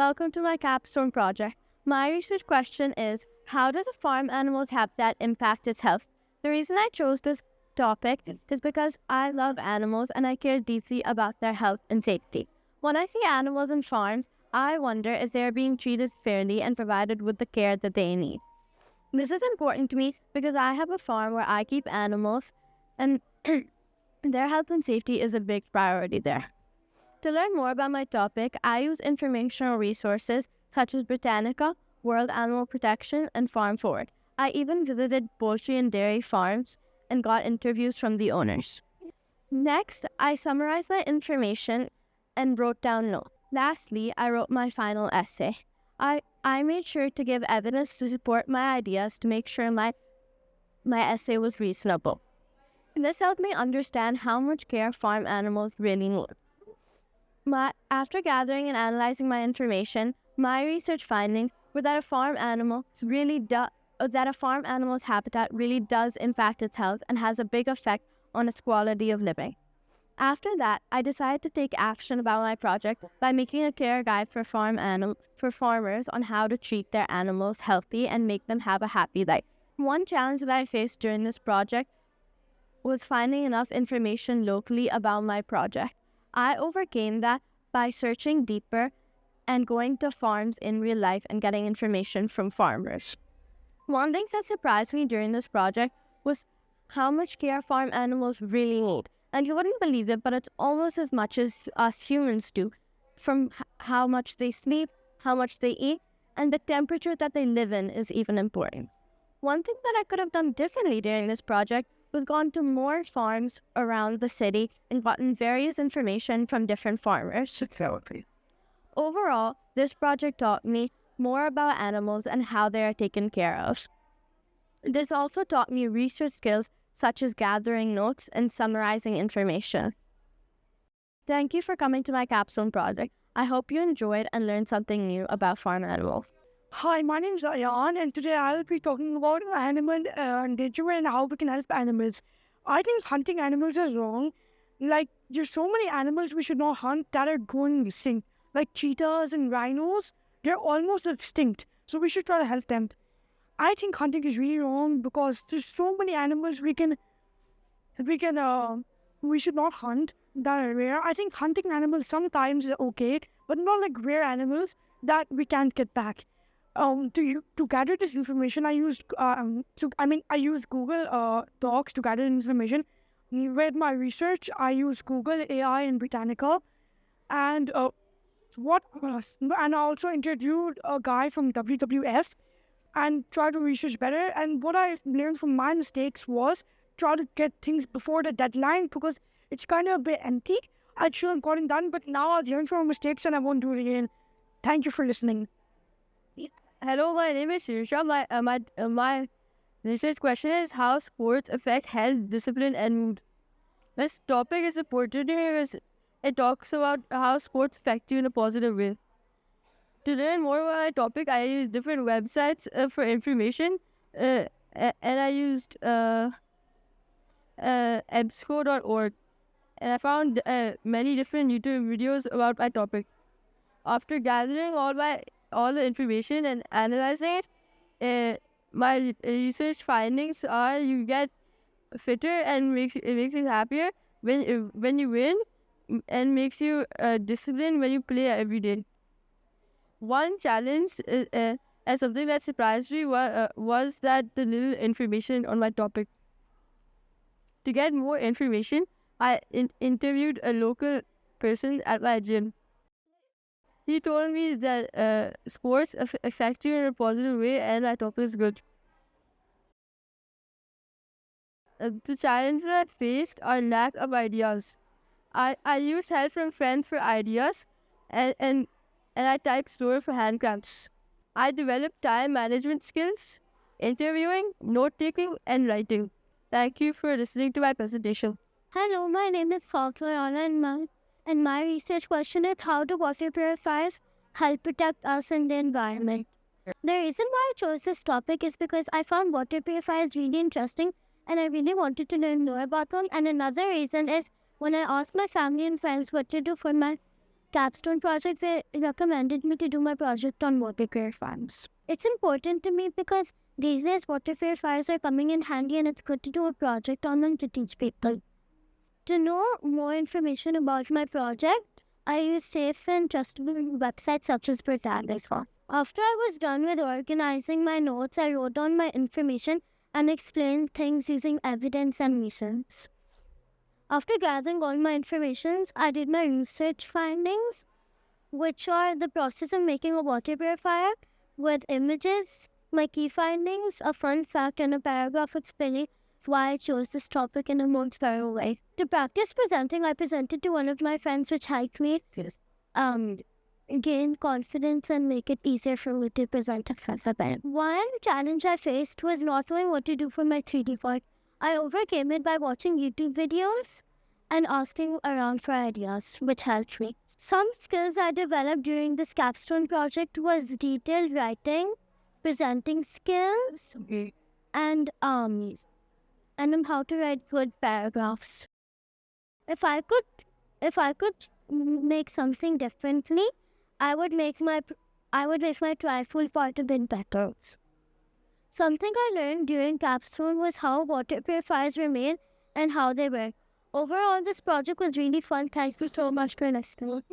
welcome to my capstone project. My research question is, how does a farm animal's habitat impact its health? The reason I chose this topic is because I love animals and I care deeply about their health and safety. When I see animals in farms, I wonder if they are being treated fairly and provided with the care that they need. This is important to me because I have a farm where I keep animals and their health and safety is a big priority there. To learn more about my topic, I use informational resources such as Britannica, World Animal Protection, and Farm Forward. I even visited poultry and dairy farms and got interviews from the owners. Next, I summarized my information and wrote down notes. Lastly, I wrote my final essay. I made sure to give evidence to support my ideas to make sure my essay was reasonable. This helped me understand how much care farm animals really need. After gathering and analyzing my information, my research findings were that a farm animal's habitat really does impact its health and has a big effect on its quality of living. After that, I decided to take action about my project by making a care guide for farmers on how to treat their animals healthy and make them have a happy life. One challenge that I faced during this project was finding enough information locally about my project. I overcame that by searching deeper and going to farms in real life and getting information from farmers. One thing that surprised me during this project was how much care farm animals really need. And you wouldn't believe it, but it's almost as much as us humans do, from how much they sleep, how much they eat, and the temperature that they live in is even important. One thing that I could have done differently during this project was gone to more farms around the city and gotten various information from different farmers. Overall, this project taught me more about animals and how they are taken care of. This also taught me research skills such as gathering notes and summarizing information. Thank you for coming to my capstone project. I hope you enjoyed and learned something new about farm animals. Hi, my name is Ayan, and today I'll be talking about animal endangerment and how we can help animals. I think hunting animals is wrong. Like, there's so many animals we should not hunt that are going extinct. Like cheetahs and rhinos, they're almost extinct. So we should try to help them. I think hunting is really wrong because there's so many animals we should not hunt that are rare. I think hunting animals sometimes is okay, but not like rare animals that we can't get back. To gather this information, I used Google Docs to gather information. With my research, I used Google AI and Britannica, and I also interviewed a guy from WWF and tried to research better. And what I learned from my mistakes was try to get things before the deadline because it's kind of a bit empty. I should have gotten done, but now I've learned from my mistakes and I won't do it again. Thank you for listening. Hello, my name is Sirsha. My research question is how sports affect health, discipline, and mood. This topic is important because it talks about how sports affect you in a positive way. To learn more about my topic, I used different websites for information, and I used EBSCO.org, and I found many different YouTube videos about my topic. After gathering all the information and analyzing it, my research findings are you get fitter and it makes you happier when you win, and makes you disciplined when you play every day. One challenge and something that surprised me was that the little information on my topic. To get more information, I interviewed a local person at my gym. He told me that sports affect you in a positive way, and my topic is good. The challenges I faced are lack of ideas. I used help from friends for ideas, and I typed story for hand cramps. I developed time management skills, interviewing, note-taking, and writing. Thank you for listening to my presentation. Hello, my name is Falklayana and my research question is how do water purifiers help protect us and the environment? The reason why I chose this topic is because I found water purifiers really interesting and I really wanted to learn more about them. And another reason is when I asked my family and friends what to do for my capstone project, they recommended me to do my project on water purifiers. It's important to me because these days water purifiers are coming in handy and it's good to do a project on them to teach people. To know more information about my project, I use safe and trustable websites such as Britannica. After I was done with organizing my notes, I wrote down my information and explained things using evidence and reasons. After gathering all my information, I did my research findings, which are the process of making a water purifier with images, my key findings, a fun fact, and a paragraph explaining why I chose this topic in a more thorough way. To practice presenting, I presented to one of my friends, which helped me gain confidence and make it easier for me to present in front of them. One challenge I faced was not knowing what to do for my 3D part. I overcame it by watching YouTube videos and asking around for ideas, which helped me. Some skills I developed during this capstone project was detailed writing, presenting skills, and how to write good paragraphs. If I could make something differently, I would make my trifle part a bit better. Something I learned during capstone was how water purifiers were made and how they work. Overall, this project was really fun. Thank you so much for listening.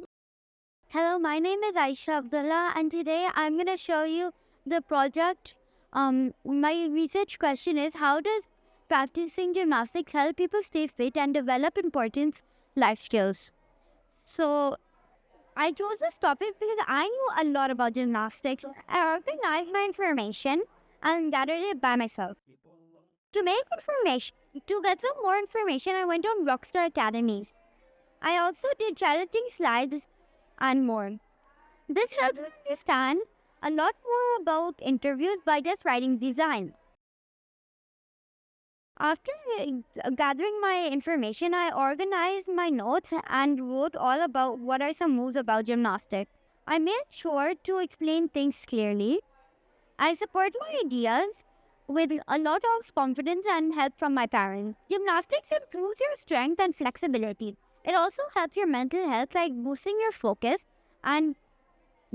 Hello, my name is Aisha Abdullah, and today I'm going to show you the project. My research question is, how does practicing gymnastics help people stay fit and develop important life skills? So, I chose this topic because I knew a lot about gymnastics. I organized my information and gathered it by myself. To get some more information, I went on Rockstar Academies. I also did challenging slides and more. This helped me understand a lot more about interviews by just writing designs. After gathering my information, I organized my notes and wrote all about what are some moves about gymnastics. I made sure to explain things clearly. I support my ideas with a lot of confidence and help from my parents. Gymnastics improves your strength and flexibility. It also helps your mental health, like boosting your focus and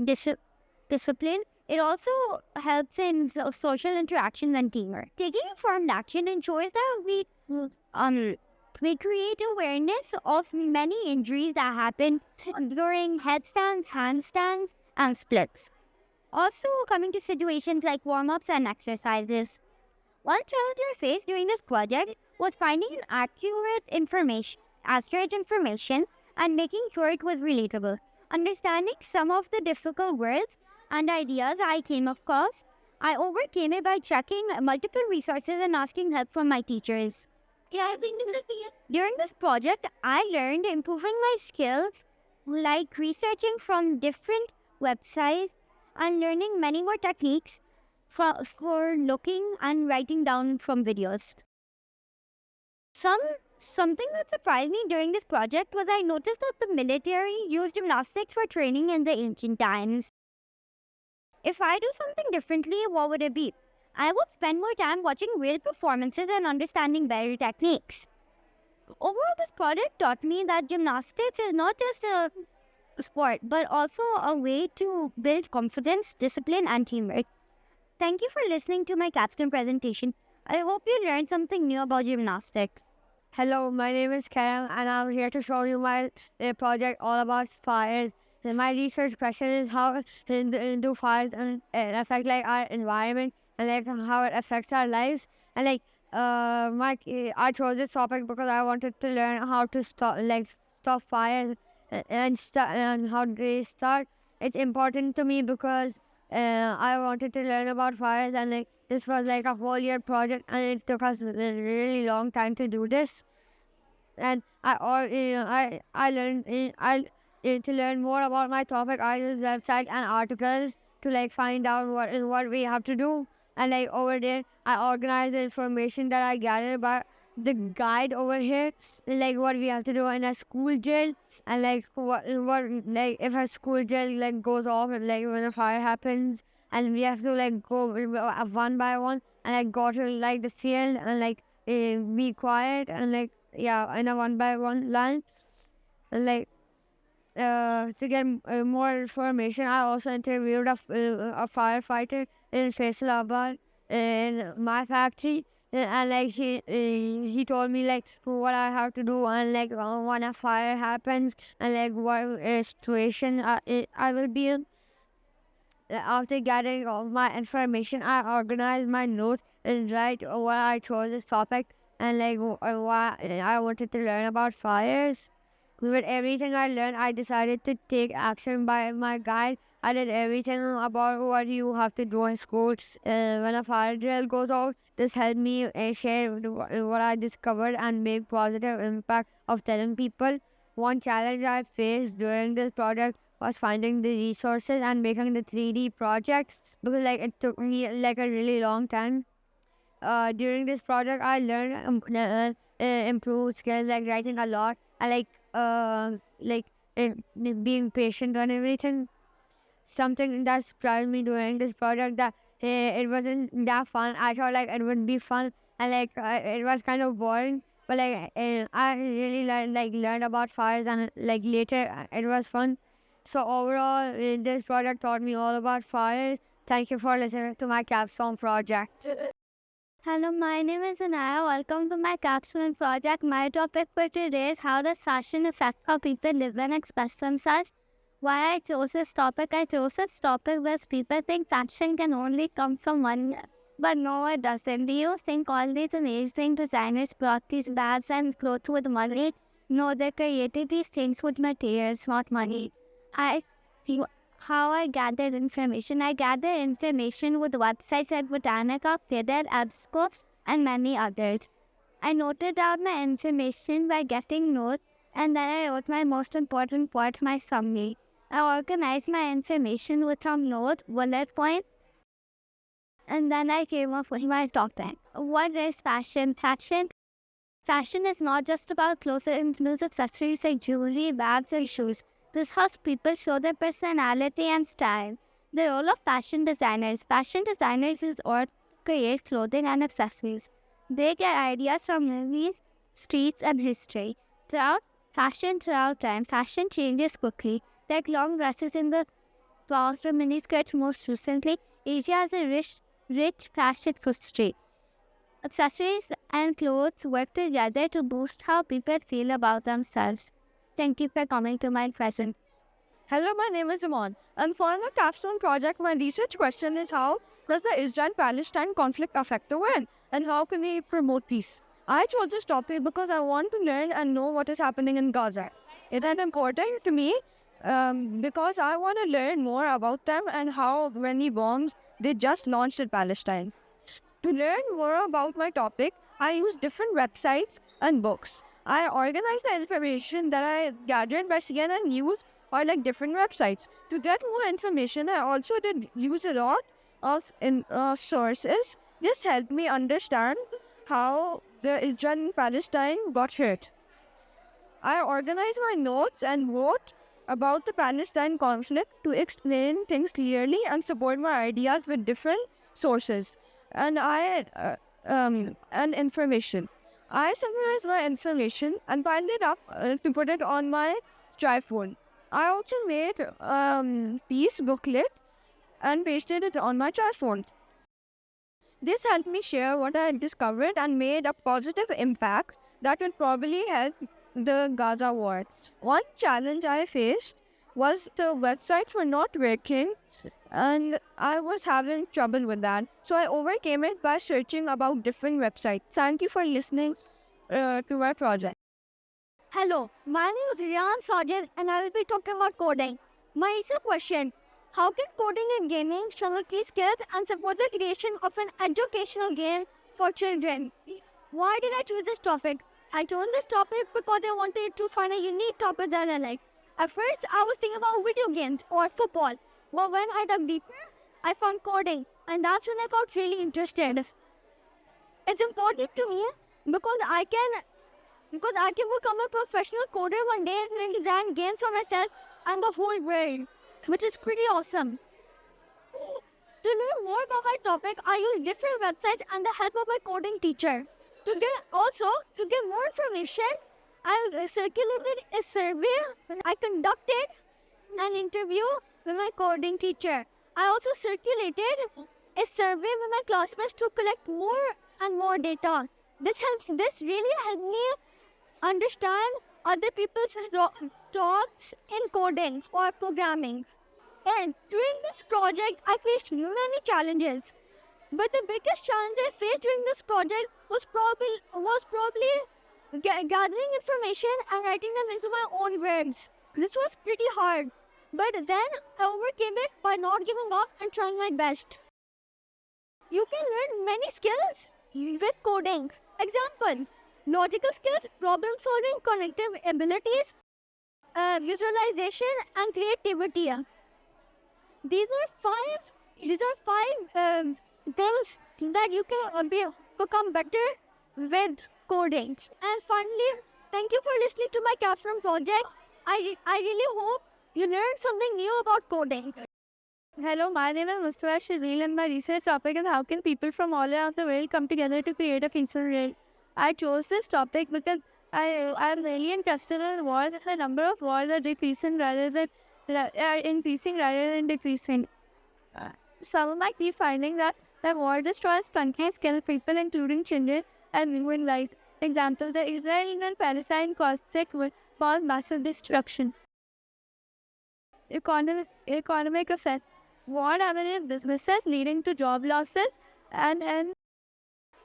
discipline. It also helps in social interactions and teamwork. Taking informed action ensures that we create awareness of many injuries that happen during headstands, handstands, and splits. Also, coming to situations like warm-ups and exercises. One challenge I faced during this project was finding accurate information and making sure it was relatable. Understanding some of the difficult words and ideas I came across, I overcame it by checking multiple resources and asking help from my teachers. During this project, I learned improving my skills, like researching from different websites and learning many more techniques for looking and writing down from videos. Something that surprised me during this project was I noticed that the military used gymnastics for training in the ancient times. If I do something differently, what would it be? I would spend more time watching real performances and understanding better techniques. Overall, this project taught me that gymnastics is not just a sport, but also a way to build confidence, discipline, and teamwork. Thank you for listening to my capstone presentation. I hope you learned something new about gymnastics. Hello, my name is Karam and I'm here to show you my project all about fires. And my research question is how do fires affect like our environment and like how it affects our lives. And like I chose this topic because I wanted to learn how to stop fires and how they start. It's important to me because I wanted to learn about fires, and like this was like a whole year project, and it took us a really long time to do this. And I learned to learn more about my topic. I used websites and articles to like find out what we have to do. And like over there, I organized the information that I gathered by the guide over here, like what we have to do in a school drill, and like what like if a school drill like goes off, and like when a fire happens, and we have to like go one by one and like go to like the field and like be quiet and like in a one by one line, and like to get more information, I also interviewed a firefighter in Faisalabad in my factory. And like he told me like what I have to do, and like when a fire happens, and like what situation I will be in. After gathering all my information, I organized my notes and write why I chose this topic, and like why I wanted to learn about fires. With everything I learned, I decided to take action by my guide. I did everything about what you have to do in school. When a fire drill goes out, this helped me share what I discovered and make positive impact of telling people. One challenge I faced during this project was finding the resources and making the 3D projects, because like it took me like a really long time. During this project, I learned improved skills like writing a lot, and being patient and everything. Something that surprised me during this project, that it wasn't that fun. I thought like it would be fun, and like it was kind of boring. But like I really learned about fires, and like later it was fun. So overall, this project taught me all about fires. Thank you for listening to my capstone project. Hello, my name is Anaya. Welcome to my capstone project. My topic for today is how does fashion affect how people live and express themselves? Why I chose this topic? I chose this topic because people think fashion can only come from one, but no, it doesn't. Do you think all these amazing designers brought these bags and clothes with money? No, they created these things with materials, not money. How I gathered information. I gathered information with websites like Botanica, Pledel, EBSCO, and many others. I noted down my information by getting notes, and then I wrote my most important part, my summary. I organized my information with some notes, bullet points, and then I came up with my topic. What is fashion? Fashion is not just about clothes. It includes accessories like jewelry, bags, and shoes. This helps people show their personality and style. The role of fashion designers. Fashion designers use art to create clothing and accessories. They get ideas from movies, streets, and history. Throughout time, fashion changes quickly. Like long dresses in the past or miniskirts most recently, Asia has a rich fashion history. Accessories and clothes work together to boost how people feel about themselves. Thank you for coming to my present. Hello, my name is Iman, and for my capstone project, my research question is how does the Israel-Palestine conflict affect the world, and how can we promote peace? I chose this topic because I want to learn and know what is happening in Gaza. It is important to me because I want to learn more about them and how many bombs they just launched in Palestine. To learn more about my topic, I use different websites and books. I organize the information that I gathered by CNN News or like different websites. To get more information, I also did use a lot of sources. This helped me understand how the Israel and Palestine got hurt. I organized my notes and wrote about the Palestine conflict to explain things clearly and support my ideas with different sources and information. I summarized my information and piled it up to put it on my tripod. I also made piece booklet and pasted it on my tripod. This helped me share what I discovered and made a positive impact that will probably help the Gaza war. One challenge I faced was the websites were not working and I was having trouble with that. So I overcame it by searching about different websites. Thank you for listening to my project. Hello, my name is Riyan Sajid and I will be talking about coding. My research question: how can coding and gaming strengthen key skills and support the creation of an educational game for children? Why did I choose this topic? I chose this topic because I wanted to find a unique topic that I like. At first, I was thinking about video games or football, but when I dug deeper, I found coding, and that's when I got really interested. It's important to me because I can become a professional coder one day and design games for myself and the whole world, which is pretty awesome. To learn more about my topic, I use different websites and the help of my coding teacher. To get more information, I circulated a survey. I conducted an interview with my coding teacher. I also circulated a survey with my classmates to collect more and more data. This really helped me understand other people's thoughts in coding or programming. And during this project, I faced many challenges. But the biggest challenge I faced during this project was probably gathering information and writing them into my own words. This was pretty hard. But then I overcame it by not giving up and trying my best. You can learn many skills with coding. Example, logical skills, problem solving, cognitive abilities, visualization, and creativity. These are five things that you can become better with coding. And finally, thank you for listening to my capstone project. I really hope you learned something new about coding. Hello, my name is Mustafa Shazeel and my research topic is how can people from all around the world come together to create a peaceful world. I chose this topic because I'm really interested in wars. The number of wars are increasing rather than decreasing. Some of my key findings are that war destroys countries, kill people including children, and ruin lives. Examples are Israel and Palestine conflict will cause massive destruction. Economic effects. War damages businesses leading to job losses and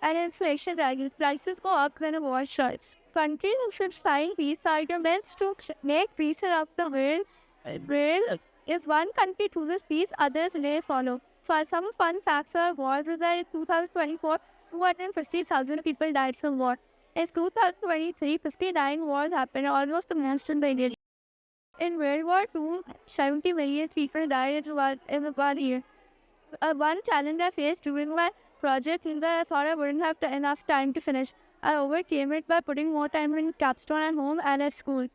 inflation rises. Prices go up when a war starts. Countries should sign peace agreements to make peace around the world. If one country chooses peace, others may follow. For some fun facts of wars was that in 2024, 250,000 people died from war. In 2023, 59 wars happened, almost the most in the Indian. In World War II, 70 million people died in one year. One challenge I faced during my project is that I thought I wouldn't have enough time to finish. I overcame it by putting more time in capstone at home and at school.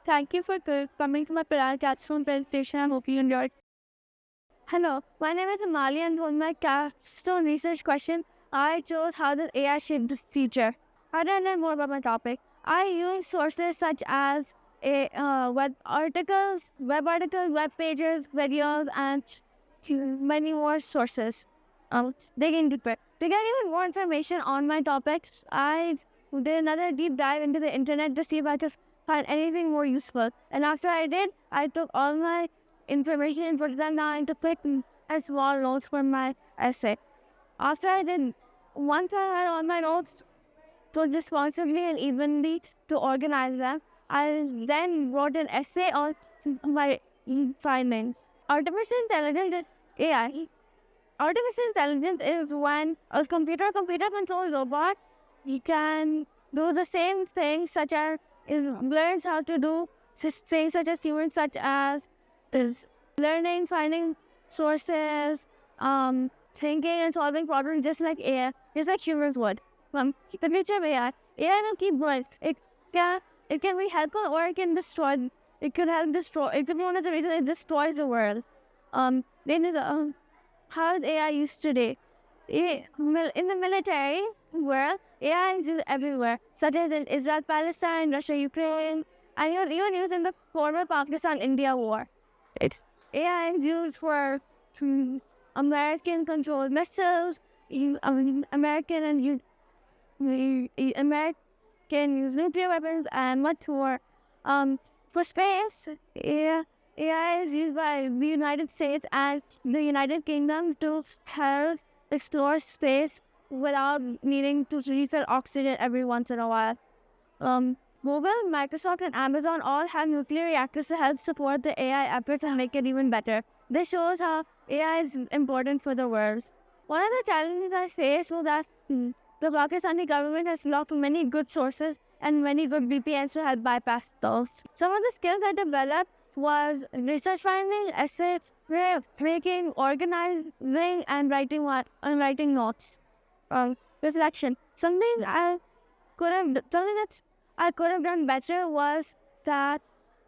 Thank you for coming to my capstone presentation. I hope you enjoyed. Hello, my name is Amali and on my capstone research question, I chose how does AI shape the future. How do I learn more about my topic? I use sources such as web articles, web pages, videos, and many more sources. Digging deeper. To get even more information on my topics, I did another deep dive into the internet to see if I could find anything more useful. And after I did, I took all my information and put them down into quick and small notes for my essay. After I did, once I had all my notes, took responsibly and evenly to organize them, I then wrote an essay on my findings. Artificial intelligence is AI. Artificial intelligence is when a computer controlled robot can do the same things such as learns how to do things such as humans, such as is learning, finding sources, thinking and solving problems just like AI, just like humans would. The future of AI will keep growing. It can be helpful or it can destroy. It could be one of the reasons it destroys the world. How is AI used today? In the military world, AI is used everywhere, such as in Israel, Palestine, Russia, Ukraine, and even used in the former Pakistan-India war. AI is used for American-controlled missiles. American use nuclear weapons and much more. For space, AI is used by the United States and the United Kingdom to help explore space without needing to refill oxygen every once in a while. Google, Microsoft, and Amazon all have nuclear reactors to help support the AI efforts and make it even better. This shows how AI is important for the world. One of the challenges I faced was that the Pakistani government has blocked many good sources and many good VPNs to help bypass those. Some of the skills I developed was research finding, essays, making, organizing, and writing notes. Reflection. Something that I could have done better was that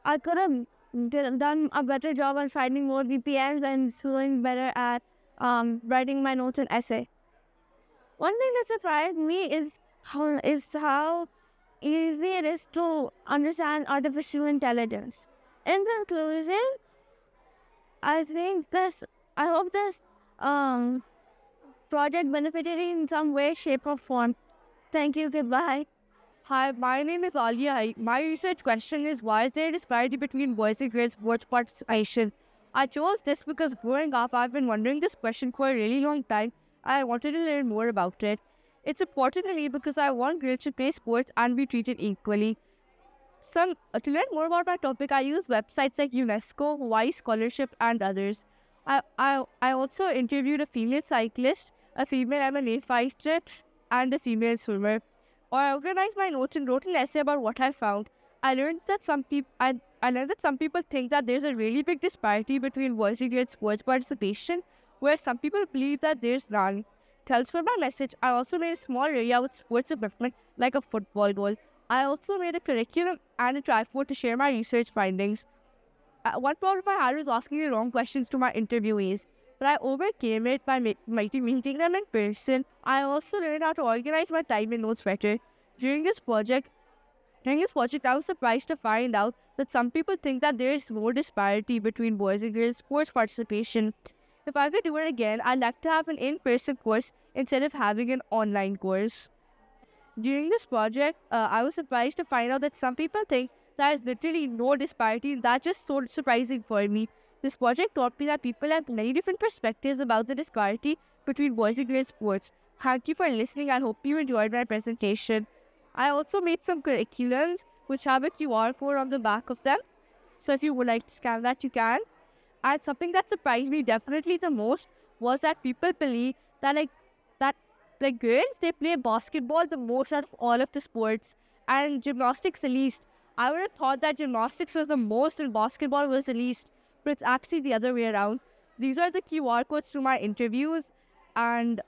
I could have done a better job on finding more VPNs and doing better at writing my notes and essay. One thing that surprised me is how easy it is to understand artificial intelligence. In conclusion, I hope this project benefited in some way, shape, or form. Thank you. Goodbye. Hi, my name is Alia. My research question is, why is there a disparity between boys and girls sports participation? I chose this because growing up, I've been wondering this question for a really long time. I wanted to learn more about it. It's important to me because I want girls to play sports and be treated equally. To learn more about my topic, I use websites like UNESCO, Y Scholarship, and others. I also interviewed a female cyclist, a female MMA fighter, and a female swimmer. I organized my notes and wrote an essay about what I found. I learned that some people think that there's a really big disparity between boys and girls sports participation, where some people believe that there's none. Thanks for my message. I also made a small area with sports equipment like a football goal. I also made a curriculum and a trifold to share my research findings. One problem I had was asking the wrong questions to my interviewees, but I overcame it by meeting them in person. I also learned how to organize my time and notes better. During this project, I was surprised to find out that some people think that there is more disparity between boys and girls sports participation. If I could do it again, I'd like to have an in-person course instead of having an online course. During this project, I was surprised to find out that some people think there is literally no disparity, and that's just so surprising for me. This project taught me that people have many different perspectives about the disparity between boys and girls sports. Thank you for listening. I hope you enjoyed my presentation. I also made some curriculums which have a QR code on the back of them. So if you would like to scan that, you can. And something that surprised me definitely the most was that people believe that girls, they play basketball the most out of all of the sports, and gymnastics the least. I would have thought that gymnastics was the most and basketball was the least, but it's actually the other way around. These are the QR codes to my interviews, and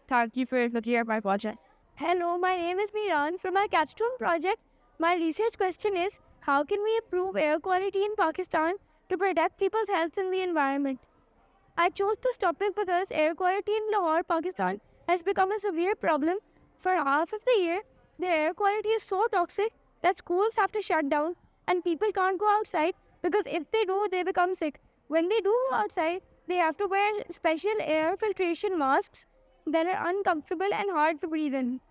thank you for looking at my project. Hello, my name is Miran. For my capstone project, my research question is, how can we improve air quality in Pakistan to protect people's health and the environment? I chose this topic because air quality in Lahore, Pakistan has become a severe problem. For half of the year, the air quality is so toxic that schools have to shut down and people can't go outside because if they do, they become sick. When they do go outside, they have to wear special air filtration masks that are uncomfortable and hard to breathe in.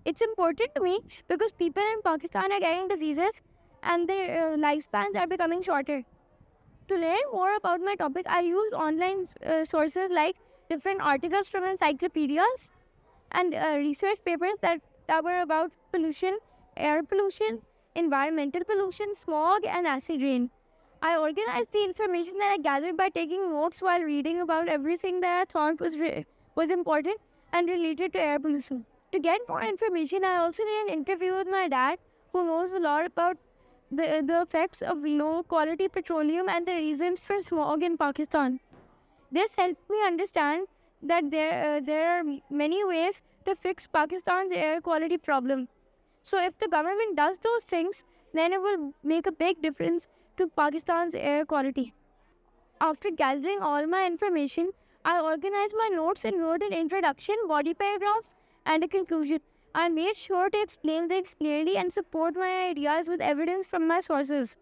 It's important to me because people in Pakistan are getting diseases and their lifespans are becoming shorter. To learn more about my topic, I used online sources like different articles from encyclopedias and research papers that were about pollution, air pollution, environmental pollution, smog, and acid rain. I organized the information that I gathered by taking notes while reading about everything that I thought was important and related to air pollution. To get more information, I also did an interview with my dad, who knows a lot about the effects of low-quality petroleum and the reasons for smog in Pakistan. This helped me understand that there are many ways to fix Pakistan's air quality problem. So if the government does those things, then it will make a big difference to Pakistan's air quality. After gathering all my information, I organized my notes and wrote an introduction, body paragraphs, and a conclusion. I made sure to explain things clearly and support my ideas with evidence from my sources.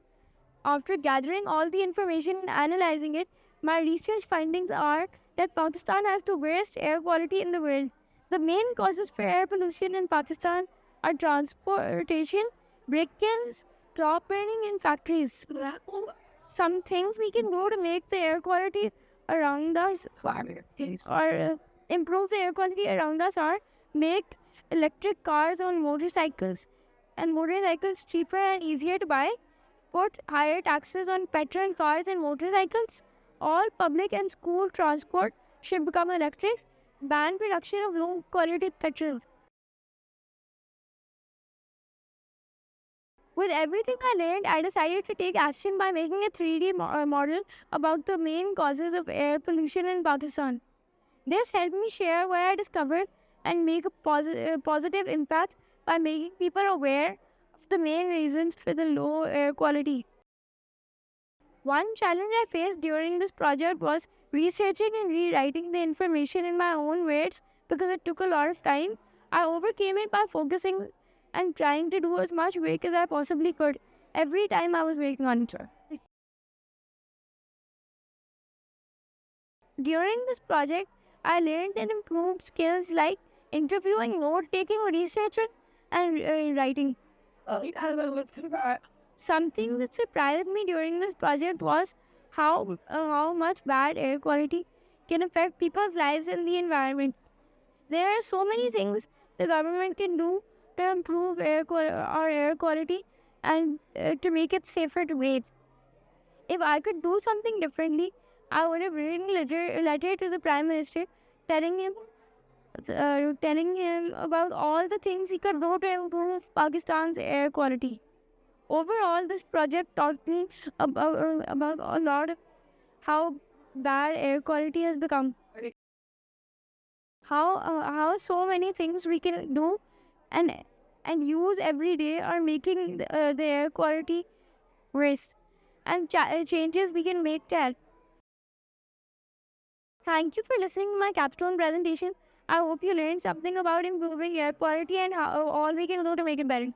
After gathering all the information and analyzing it, my research findings are that Pakistan has the worst air quality in the world. The main causes for air pollution in Pakistan are transportation, brick kilns, crop burning, and factories. Some things we can do to make the air quality around us or improve the air quality around us are make electric cars on motorcycles and motorcycles cheaper and easier to buy, put higher taxes on petrol cars and motorcycles, all public and school transport should become electric, ban production of low quality petrol. With everything I learned, I decided to take action by making a 3D model about the main causes of air pollution in Pakistan. This helped me share what I discovered and make a positive impact by making people aware of the main reasons for the low air quality. One challenge I faced during this project was researching and rewriting the information in my own words because it took a lot of time. I overcame it by focusing and trying to do as much work as I possibly could every time I was working on it. During this project, I learned and improved skills like interviewing, note-taking, researching, and writing. Something that surprised me during this project was how much bad air quality can affect people's lives and the environment. There are so many things the government can do to improve our air quality and to make it safer to breathe. If I could do something differently, I would have written a letter to the Prime Minister telling him about all the things he could do to improve Pakistan's air quality. Overall, this project taught me about a lot of how bad air quality has become. How so many things we can do and use every day are making the air quality worse, and changes we can make to help. Thank you for listening to my capstone presentation. I hope you learned something about improving air quality and how all we can do to make it better.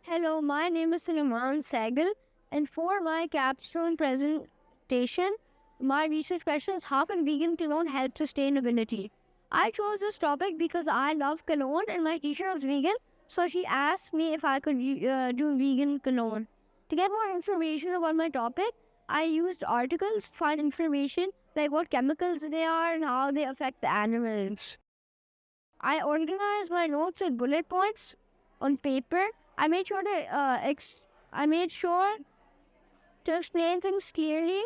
Hello, my name is Suleiman Sehgal, and for my capstone presentation, my research question is how can vegan cologne help sustainability? I chose this topic because I love cologne and my teacher was vegan, so she asked me if I could do vegan cologne. To get more information about my topic, I used articles to find information like what chemicals they are and how they affect the animals. I organized my notes with bullet points on paper. I made sure to explain things clearly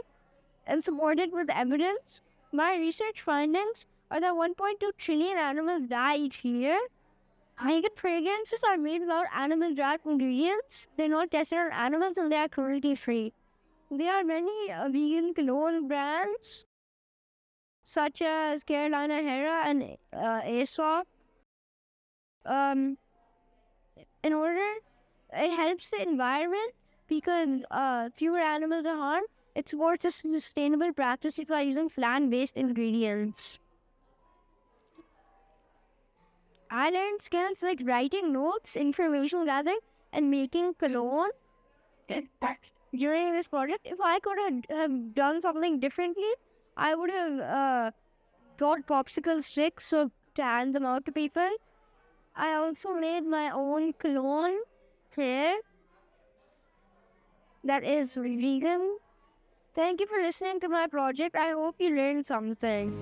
and support it with evidence. My research findings are that 1.2 trillion animals die each year. Vegan fragrances are made without animal-derived ingredients. They're not tested on animals and they are cruelty-free. There are many vegan cologne brands such as Carolina Herrera and Aesop. It helps the environment because fewer animals are harmed. It supports a sustainable practice by using plant-based ingredients. I learned skills like writing notes, information gathering, and making cologne during this project. If I could have done something differently, I would have got popsicle sticks to hand them out to people. I also made my own cologne here that is vegan. Thank you for listening to my project. I hope you learned something.